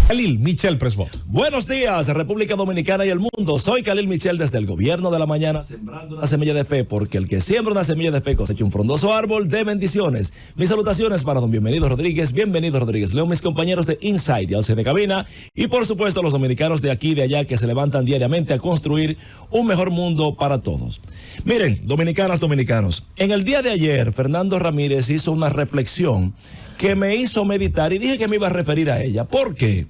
Khalil Michel Presbot. Buenos días, República Dominicana y el mundo. Soy Khalil Michel desde el Gobierno de la Mañana, sembrando una semilla de fe, porque el que siembra una semilla de fe cosecha un frondoso árbol de bendiciones. Mis salutaciones para don Bienvenido Rodríguez. Bienvenido Rodríguez. Leo mis compañeros de Inside y Auce de Cabina. Y por supuesto los dominicanos de aquí y de allá que se levantan diariamente a construir un mejor mundo para todos. Miren, dominicanas, dominicanos. En el día de ayer, Fernando Ramírez hizo una reflexión que me hizo meditar y dije que me iba a referir a ella. ¿Por qué?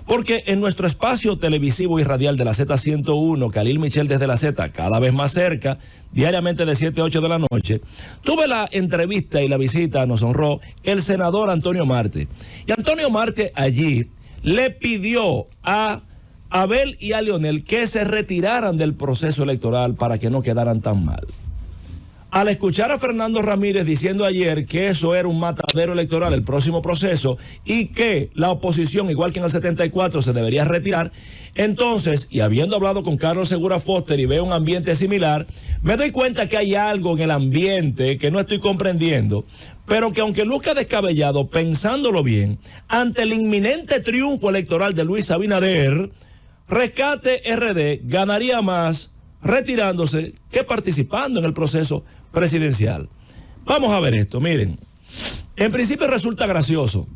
Porque en nuestro espacio televisivo y radial de la Z101, Khalil Michel desde la Z, cada vez más cerca, diariamente de 7 a 8 de la noche, tuve la entrevista y la visita, nos honró el senador Antonio Marte. Y Antonio Marte allí le pidió a Abel y a Leonel que se retiraran del proceso electoral para que no quedaran tan mal. Al escuchar a Fernando Ramírez diciendo ayer que eso era un matadero electoral, el próximo proceso, y que la oposición, igual que en el 74, se debería retirar, entonces, y habiendo hablado con Carlos Segura Foster y veo un ambiente similar, me doy cuenta que hay algo en el ambiente que no estoy comprendiendo, pero que aunque luzca descabellado, pensándolo bien, ante el inminente triunfo electoral de Luis Abinader, Rescate RD ganaría más retirándose que participando en el proceso presidencial. Vamos a ver esto, miren. En principio resulta gracioso,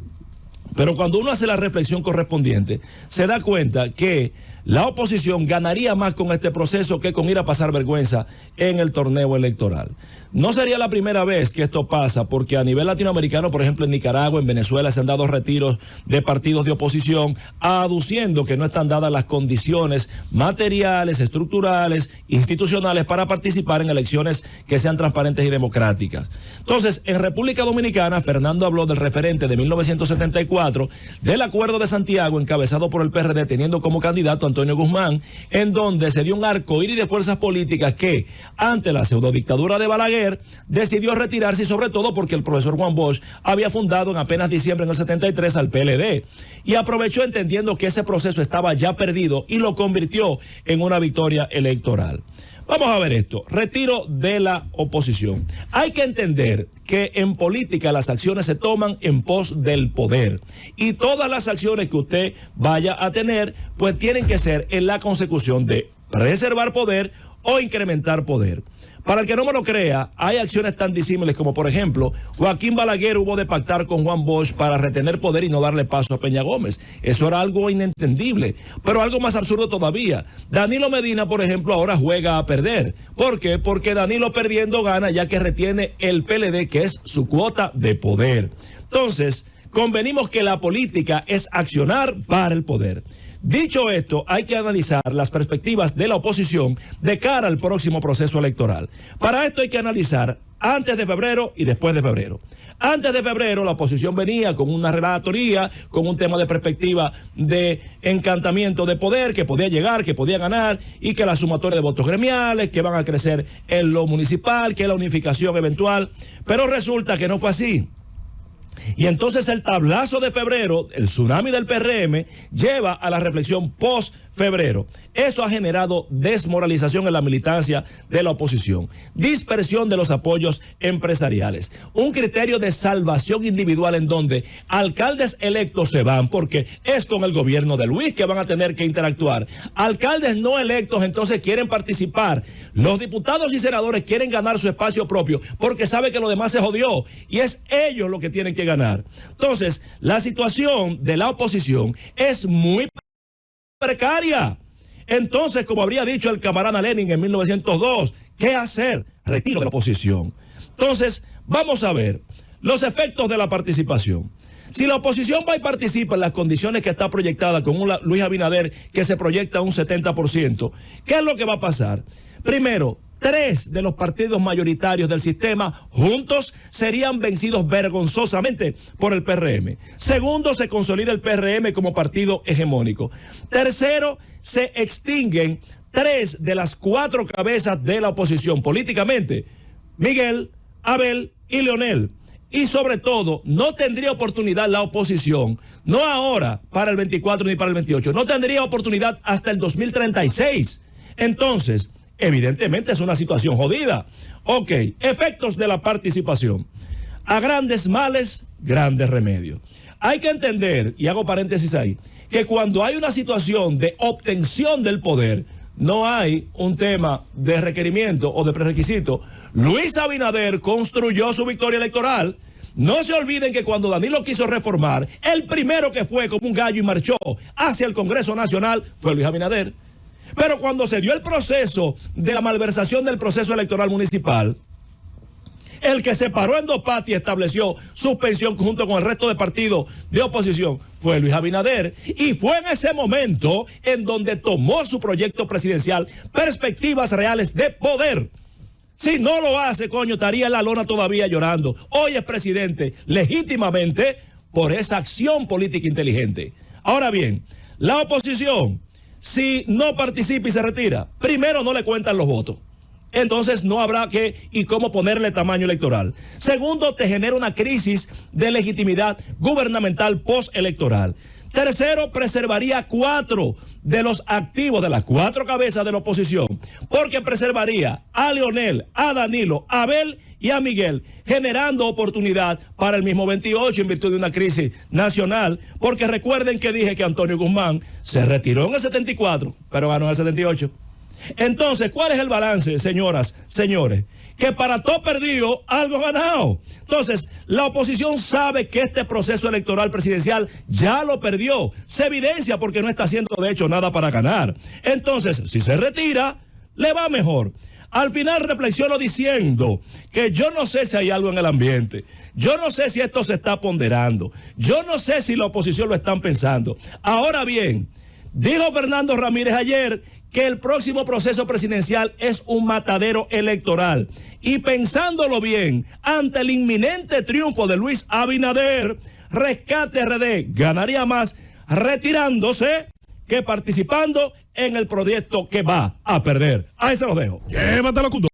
pero cuando uno hace la reflexión correspondiente, se da cuenta que la oposición ganaría más con este proceso que con ir a pasar vergüenza en el torneo electoral. No sería la primera vez que esto pasa, porque a nivel latinoamericano, por ejemplo en Nicaragua, en Venezuela, se han dado retiros de partidos de oposición, aduciendo que no están dadas las condiciones materiales, estructurales, institucionales para participar en elecciones que sean transparentes y democráticas. Entonces, en República Dominicana, Fernando habló del referente de 1974, del Acuerdo de Santiago, encabezado por el PRD, teniendo como candidato a Antonio Guzmán, en donde se dio un arcoíris de fuerzas políticas que, ante la pseudodictadura de Balaguer, decidió retirarse, y sobre todo porque el profesor Juan Bosch había fundado en apenas diciembre en el 73 al PLD, y aprovechó entendiendo que ese proceso estaba ya perdido y lo convirtió en una victoria electoral. Vamos a ver esto, retiro de la oposición. Hay que entender que en política las acciones se toman en pos del poder, y todas las acciones que usted vaya a tener pues tienen que ser en la consecución de preservar poder o incrementar poder. Para el que no me lo crea, hay acciones tan disímiles como, por ejemplo, Joaquín Balaguer hubo de pactar con Juan Bosch para retener poder y no darle paso a Peña Gómez. Eso era algo inentendible, pero algo más absurdo todavía. Danilo Medina, por ejemplo, ahora juega a perder. ¿Por qué? Porque Danilo perdiendo gana, ya que retiene el PLD, que es su cuota de poder. Entonces, convenimos que la política es accionar para el poder. Dicho esto, hay que analizar las perspectivas de la oposición de cara al próximo proceso electoral. Para esto hay que analizar antes de febrero y después de febrero. Antes de febrero la oposición venía con una relatoría, con un tema de perspectiva de encantamiento de poder, que podía llegar, que podía ganar, y que la sumatoria de votos gremiales, que van a crecer en lo municipal, que la unificación eventual. Pero resulta que no fue así. Y entonces el tablazo de febrero, el tsunami del PRM, lleva a la reflexión post-febrero. Eso ha generado desmoralización en la militancia de la oposición, dispersión de los apoyos empresariales, un criterio de salvación individual en donde alcaldes electos se van porque es con el gobierno de Luis que van a tener que interactuar. Alcaldes no electos entonces quieren participar. Los diputados y senadores quieren ganar su espacio propio porque saben que lo demás se jodió y es ellos lo que tienen que ganar. Entonces, la situación de la oposición es muy precaria. Entonces, como habría dicho el camarada Lenin en 1902, ¿qué hacer? Retiro de la oposición. Entonces, vamos a ver los efectos de la participación. Si la oposición va y participa en las condiciones que está proyectada con un Luis Abinader que se proyecta un 70%, ¿qué es lo que va a pasar? Primero, 3 de los partidos mayoritarios del sistema juntos serían vencidos vergonzosamente por el PRM. Segundo, se consolida el PRM como partido hegemónico. Tercero, se extinguen 3 de las 4 cabezas de la oposición políticamente: Miguel, Abel y Leonel. Y sobre todo, no tendría oportunidad la oposición, no ahora para el 24 ni para el 28, no tendría oportunidad hasta el 2036. Entonces, evidentemente es una situación jodida. Ok, efectos de la participación. A grandes males, grandes remedios. Hay que entender, y hago paréntesis ahí, que cuando hay una situación de obtención del poder, no hay un tema de requerimiento o de prerequisito. Luis Abinader construyó su victoria electoral. No se olviden que cuando Danilo quiso reformar, el primero que fue como un gallo y marchó hacia el Congreso Nacional fue Luis Abinader. Pero cuando se dio el proceso de la malversación del proceso electoral municipal, el que se paró en dos patas y estableció suspensión junto con el resto de partidos de oposición fue Luis Abinader. Y fue en ese momento en donde tomó su proyecto presidencial perspectivas reales de poder. Si no lo hace, coño, estaría en la lona todavía llorando. Hoy es presidente legítimamente por esa acción política inteligente. Ahora bien, la oposición, si no participa y se retira, primero no le cuentan los votos. Entonces no habrá qué y cómo ponerle tamaño electoral. Segundo, te genera una crisis de legitimidad gubernamental postelectoral. Tercero, preservaría 4 de los activos de las 4 cabezas de la oposición, porque preservaría a Leonel, a Danilo, a Abel y a Miguel, generando oportunidad para el mismo 28 en virtud de una crisis nacional, porque recuerden que dije que Antonio Guzmán se retiró en el 74, pero ganó en el 78. Entonces, ¿cuál es el balance, señoras, señores? Que para todo perdido, algo ganado. Entonces, la oposición sabe que este proceso electoral presidencial ya lo perdió. Se evidencia porque no está haciendo, de hecho, nada para ganar. Entonces, si se retira, le va mejor. Al final reflexiono diciendo que yo no sé si hay algo en el ambiente. Yo no sé si esto se está ponderando. Yo no sé si la oposición lo están pensando. Ahora bien, dijo Fernando Ramírez ayer que el próximo proceso presidencial es un matadero electoral. Y pensándolo bien, ante el inminente triunfo de Luis Abinader, Rescate RD ganaría más retirándose que participando en el proyecto que va a perder. Ahí se los dejo. Llévatelo, Cundo.